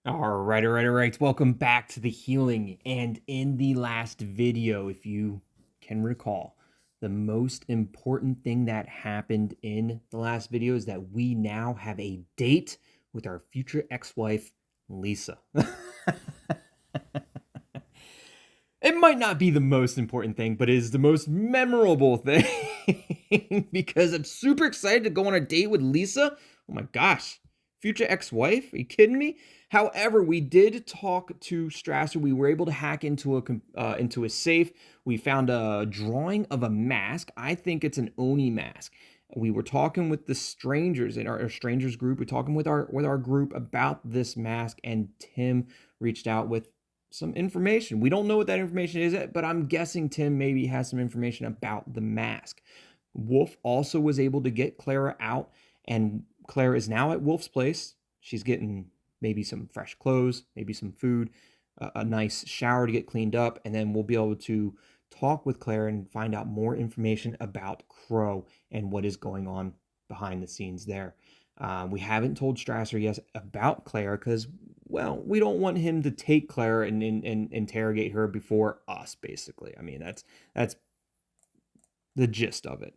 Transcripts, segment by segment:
All right. Welcome back to the healing. And in the last video, if you can recall, the most important thing that happened in the last video is that we now have a date with our future ex-wife, Lisa. It might not be the most important thing, but it is the most memorable thing because I'm super excited to go on a date with Lisa. Oh my gosh, future ex-wife? Are you kidding me? However, we did talk to Strasser. We were able to hack into a safe. We found a drawing of a mask. I think it's an Oni mask. We were talking with the strangers in our strangers group. We're talking with our group about this mask, and Tim reached out with some information. We don't know what that information is, but I'm guessing Tim maybe has some information about the mask. Wolf also was able to get Clara out, and Clara is now at Wolf's place. She's getting maybe some fresh clothes, maybe some food, a nice shower to get cleaned up, and then we'll be able to talk with Clara and find out more information about Crow and what is going on behind the scenes there. We haven't told Strasser yet about Clara because, well, we don't want him to take Clara and interrogate her before us, basically. I mean, that's the gist of it.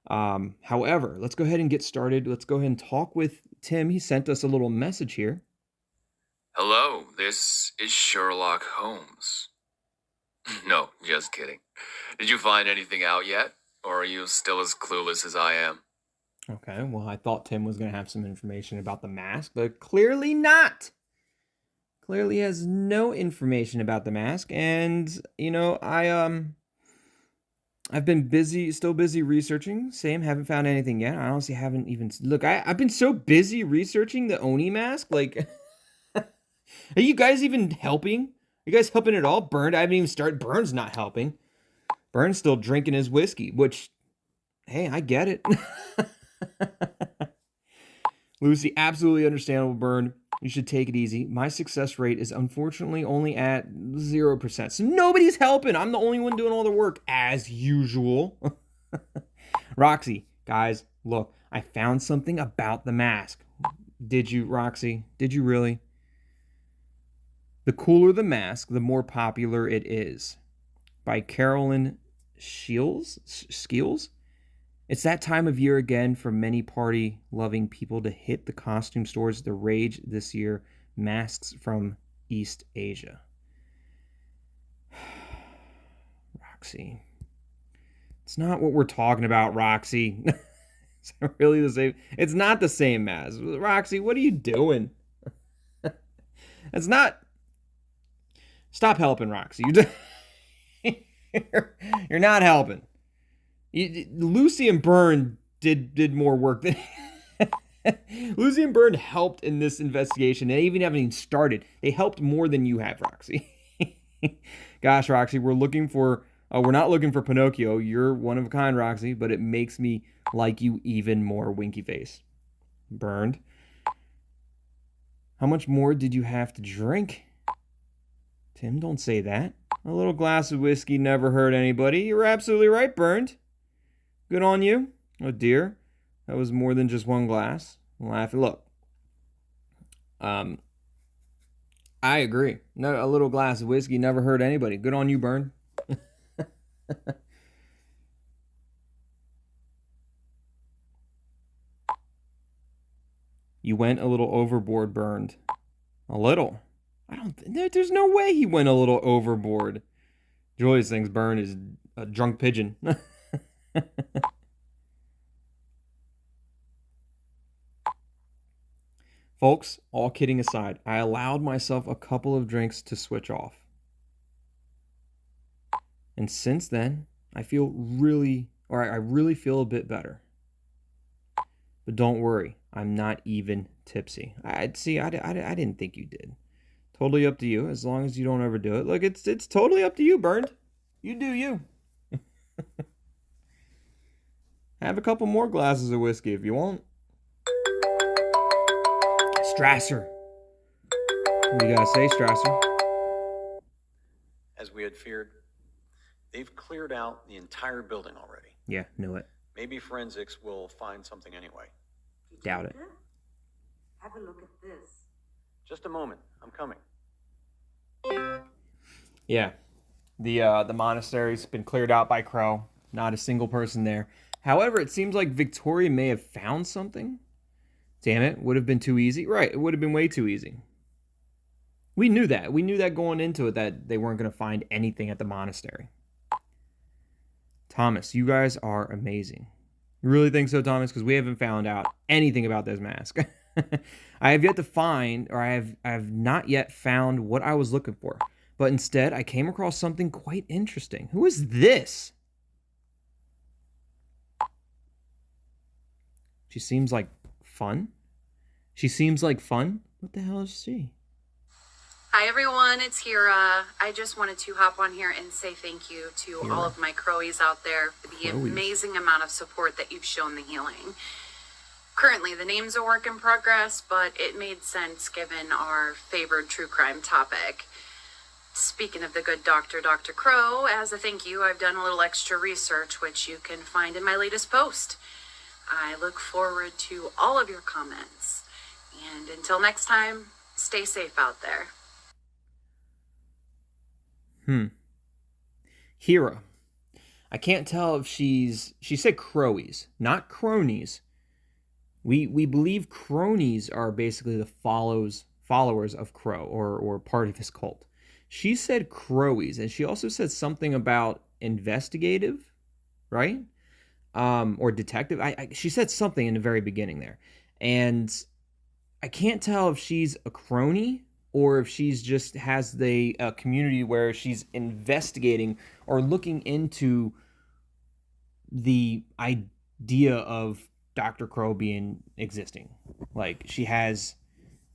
However, let's go ahead and get started. Let's go ahead and talk with Tim. He sent us a little message here. Hello, this is Sherlock Holmes. No, just kidding. Did you find anything out yet? Or are you still as clueless as I am? Okay, well, I thought Tim was going to have some information about the mask, but clearly not. Clearly has no information about the mask, and I've been busy, still busy researching. Same, haven't found anything yet. I honestly haven't even look. I've been so busy researching the Oni mask. Like, are you guys even helping? Are you guys helping at all? Burned, I haven't even started. Burn's not helping. Burn's still drinking his whiskey, which, hey, I get it. Lucy, absolutely understandable, Burn. You should take it easy. My success rate is unfortunately only at 0%. So nobody's helping. I'm the only one doing all the work, as usual. Roxy, guys, look, I found something about the mask. Did you, Roxy? Did you really? The cooler the mask, the more popular it is. By Carolyn Skills? It's that time of year again for many party-loving people to hit the costume stores. The rage this year, masks from East Asia. Roxy. It's not what we're talking about, Roxy. It's really the same. It's not the same mask. Roxy, what are you doing? It's not. Stop helping, Roxy. You're not helping. Lucy and Byrne did more work than Lucy and Byrne helped in this investigation. They even haven't even started. They helped more than you have, Roxy. Gosh, Roxy, we're not looking for Pinocchio. You're one of a kind, Roxy, but it makes me like you even more, Winky Face. Burned. How much more did you have to drink? Tim, don't say that. A little glass of whiskey never hurt anybody. You're absolutely right, Burned. Good on you. Oh dear. That was more than just one glass. Laughing. Look. I agree. No, a little glass of whiskey never hurt anybody. Good on you, Burn. You went a little overboard, Burned. A little. There's no way he went a little overboard. Julius thinks Burn is a drunk pigeon. Folks, all kidding aside, I allowed myself a couple of drinks to switch off. And since then, I really feel a bit better. But don't worry, I'm not even tipsy. I didn't think you did. Totally up to you, as long as you don't overdo it. Look, it's totally up to you, Burned. You do you. Have a couple more glasses of whiskey if you want. Strasser. What do you gotta say, Strasser? As we had feared, they've cleared out the entire building already. Yeah, knew it. Maybe forensics will find something anyway. Doubt it. Have a look at this. Just a moment. I'm coming. Yeah. The monastery's been cleared out by Crow. Not a single person there. However, it seems like Victoria may have found something. Damn it, would have been too easy. Right, it would have been way too easy. We knew that. We knew that going into it that they weren't going to find anything at the monastery. Thomas, you guys are amazing. You really think so, Thomas? Because we haven't found out anything about this mask. I have yet to find, or I have not yet found what I was looking for. But instead, I came across something quite interesting. Who is this? She seems like fun. She seems like fun. What the hell is she? Hi everyone, it's Hira. I just wanted to hop on here and say thank you to Hira. all of my Crowies out there for the Crowies. amazing amount of support that you've shown the healing. Currently, the name's a work in progress, but it made sense given our favored true crime topic. Speaking of the good doctor, Dr. Crow, as a thank you, I've done a little extra research, which you can find in my latest post. I look forward to all of your comments. And until next time, stay safe out there. Hira. I can't tell if she said crowies, not cronies. We believe cronies are basically the followers of Crow or part of his cult. She said crowies, and she also said something about investigative, right? Or detective. She said something in the very beginning there. And I can't tell if she's a crony or if she's just has the community where she's investigating or looking into the idea of Dr. Crow existing. Like, she has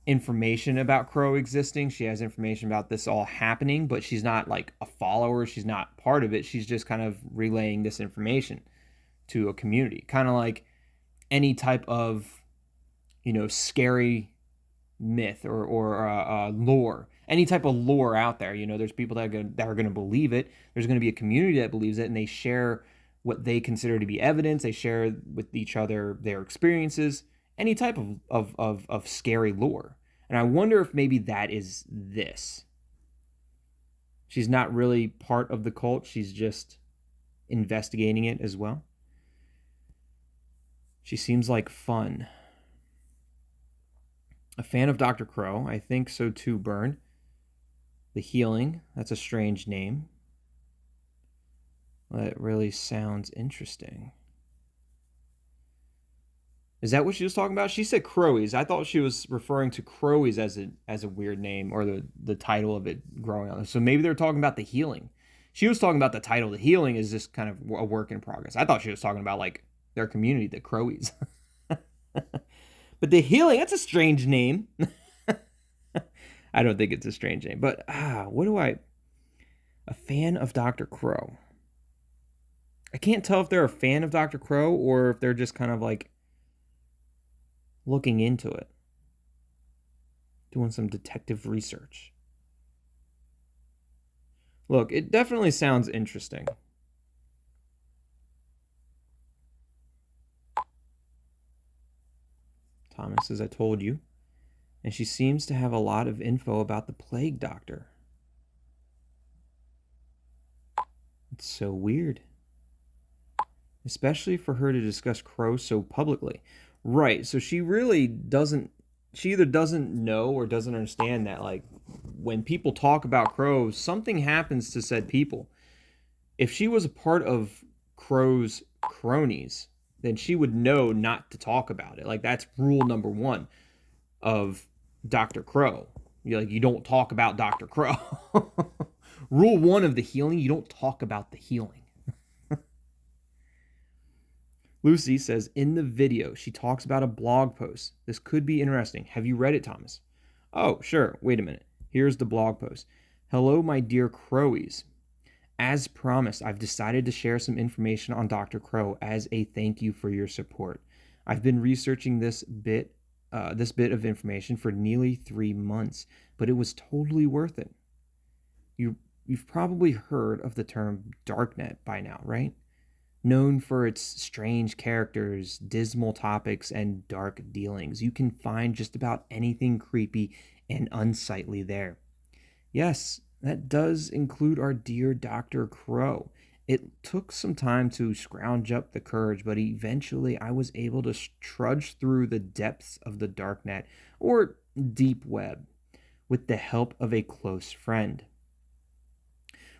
information about Crow existing. She has information about this all happening, but she's not like a follower. She's not part of it. She's just kind of relaying this information to a community. Kind of like any type of, scary myth or lore, any type of lore out there. There's people that are going to believe it. There's going to be a community that believes it, and they share what they consider to be evidence. They share with each other their experiences, any type of scary lore. And I wonder if maybe that is this. She's not really part of the cult. She's just investigating it as well. She seems like fun. A fan of Dr. Crow. I think so too, Burn. The Healing. That's a strange name. That really sounds interesting. Is that what she was talking about? She said Crowies. I thought she was referring to Crowies as a weird name, or the title of it growing on. So maybe they're talking about The Healing. She was talking about the title. The Healing is just kind of a work in progress. I thought she was talking about like their community, the Crowies. But The Healing, that's a strange name. I don't think it's a strange name. But a fan of Dr. Crow. I can't tell if they're a fan of Dr. Crow or if they're just kind of like looking into it. Doing some detective research. Look, it definitely sounds interesting. Thomas, as I told you. And she seems to have a lot of info about the plague doctor. It's so weird. Especially for her to discuss Crow so publicly. Right, so she either doesn't know or doesn't understand that, like, when people talk about Crow, something happens to said people. If she was a part of Crow's cronies, then she would know not to talk about it. Like, that's rule number 1 of Dr. Crow. You don't talk about Dr. Crow. Rule 1 of the healing, you don't talk about the healing. Lucy says, in the video, she talks about a blog post. This could be interesting. Have you read it, Thomas? Oh, sure. Wait a minute. Here's the blog post. Hello, my dear Crowies. As promised, I've decided to share some information on Dr. Crow as a thank you for your support. I've been researching this bit of information for nearly 3 months, but it was totally worth it. You've probably heard of the term Darknet by now, right? Known for its strange characters, dismal topics, and dark dealings, you can find just about anything creepy and unsightly there. Yes, that does include our dear Dr. Crow. It took some time to scrounge up the courage, but eventually I was able to trudge through the depths of the darknet, or deep web, with the help of a close friend.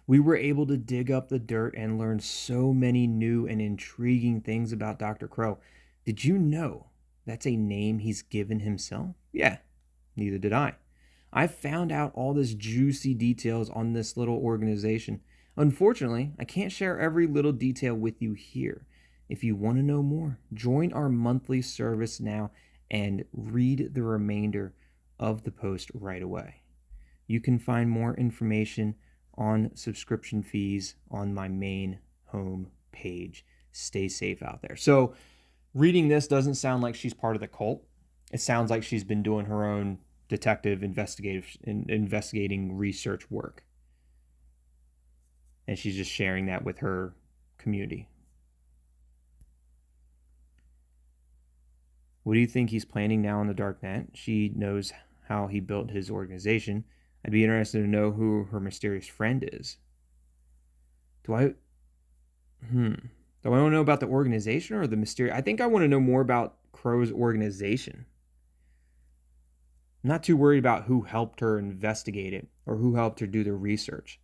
We were able to dig up the dirt and learn so many new and intriguing things about Dr. Crow. Did you know that's a name he's given himself? Yeah, neither did I. I found out all this juicy details on this little organization. Unfortunately, I can't share every little detail with you here. If you want to know more, join our monthly service now and read the remainder of the post right away. You can find more information on subscription fees on my main home page. Stay safe out there. So, reading this doesn't sound like she's part of the cult. It sounds like she's been doing her own detective investigating research work. And she's just sharing that with her community. What do you think he's planning now on the darknet? She knows how he built his organization. I'd be interested to know who her mysterious friend is. Do I want to know about the organization or the mysterious? I think I want to know more about Crow's organization. I'm not too worried about who helped her investigate it or who helped her do the research.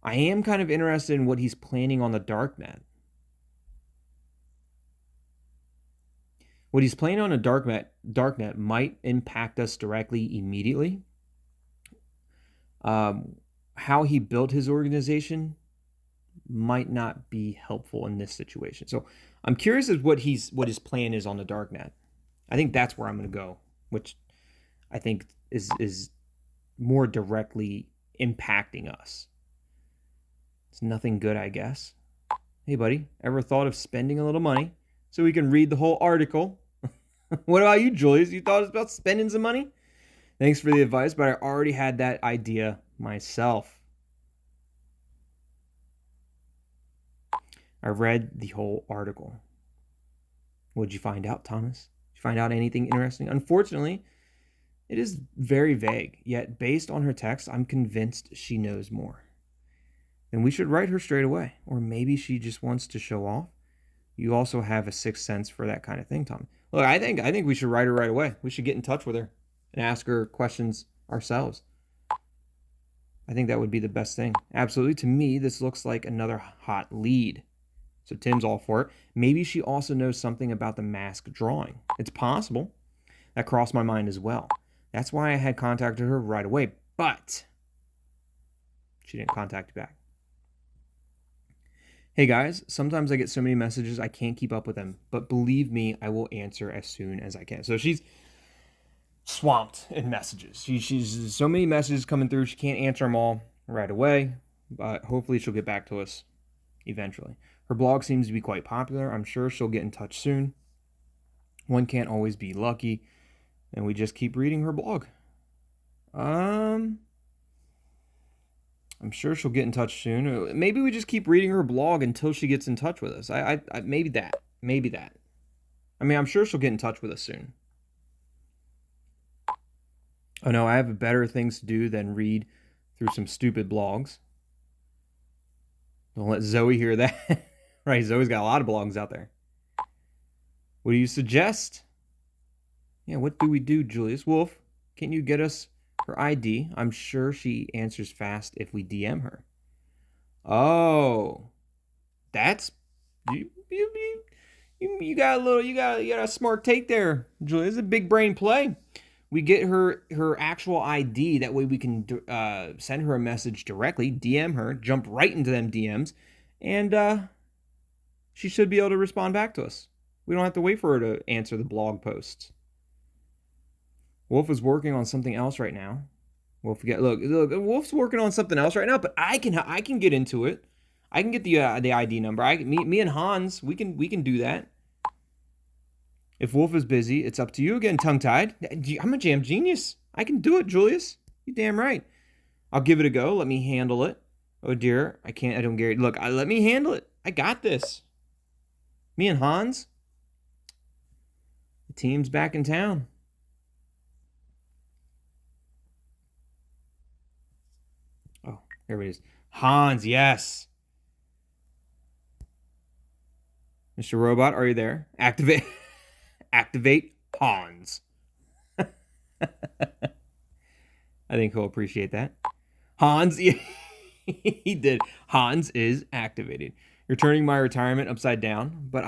I am kind of interested in what he's planning on the darknet. What he's planning on a darknet might impact us directly immediately. How he built his organization might not be helpful in this situation. So I'm curious as what his plan is on the darknet. I think that's where I'm going to go, which I think is more directly impacting us. It's nothing good, I guess. Hey, buddy, ever thought of spending a little money so we can read the whole article? What about you, Julius? You thought about spending some money? Thanks for the advice, but I already had that idea myself. I read the whole article. What did you find out, Thomas? Did you find out anything interesting? Unfortunately, it is very vague, yet based on her text, I'm convinced she knows more. Then we should write her straight away. Or maybe she just wants to show off. You also have a sixth sense for that kind of thing, Tom. Look, I think we should write her right away. We should get in touch with her and ask her questions ourselves. I think that would be the best thing. Absolutely. To me, this looks like another hot lead. So Tim's all for it. Maybe she also knows something about the mask drawing. It's possible. That crossed my mind as well. That's why I had contacted her right away. But she didn't contact me back. Hey guys, sometimes I get so many messages I can't keep up with them, but believe me, I will answer as soon as I can. So she's swamped in messages. She's so many messages coming through, she can't answer them all right away, but hopefully she'll get back to us eventually. Her blog seems to be quite popular. I'm sure she'll get in touch soon. One can't always be lucky, and we just keep reading her blog. I'm sure she'll get in touch soon. Maybe we just keep reading her blog until she gets in touch with us. I maybe that. I mean, I'm sure she'll get in touch with us soon. Oh no, I have better things to do than read through some stupid blogs. Don't let Zoe hear that. Right, Zoe's got a lot of blogs out there. What do you suggest? Yeah, what do we do, Julius? Wolf, can you get us her ID? I'm sure she answers fast if we DM her. Oh, that's you got a smart take there, Julia. It's a big brain play. We get her actual ID. That way we can send her a message directly, DM her, jump right into them DMs, and she should be able to respond back to us. We don't have to wait for her to answer the blog posts. Wolf is working on something else right now. Look, Wolf's working on something else right now, but I can get into it. I can get the ID number. Me and Hans, we can do that. If Wolf is busy, it's up to you again, tongue-tied. I'm a jam genius. I can do it, Julius. You damn right. I'll give it a go. Let me handle it. Oh dear, I don't get it. Look, let me handle it. I got this. Me and Hans. The team's back in town. Here it is. Hans, yes. Mr. Robot, are you there? Activate. Activate Hans. I think he'll appreciate that. Hans, he did. Hans is activated. You're turning my retirement upside down, but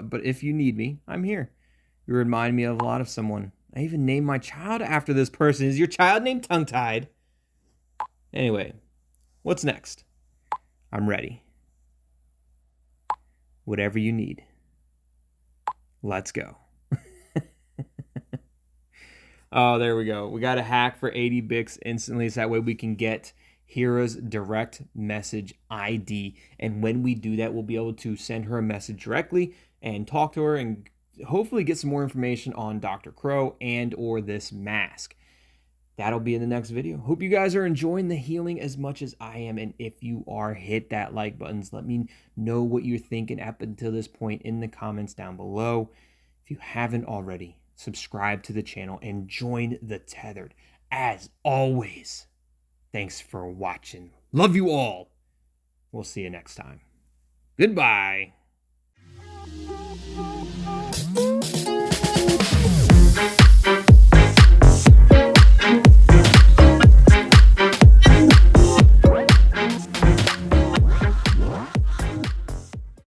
but if you need me, I'm here. You remind me of a lot of someone. I even named my child after this person. Is your child named Tongue-Tied? Anyway, what's next? I'm ready. Whatever you need. Let's go. Oh, there we go. We got a hack for 80 bits instantly, so that way we can get Hira's direct message ID. And when we do that, we'll be able to send her a message directly and talk to her and hopefully get some more information on Dr. Crow and or this mask. That'll be in the next video. Hope you guys are enjoying the healing as much as I am. And if you are, hit that like buttons. Let me know what you're thinking up until this point in the comments down below. If you haven't already, subscribe to the channel and join the Tethered. As always, thanks for watching. Love you all. We'll see you next time. Goodbye.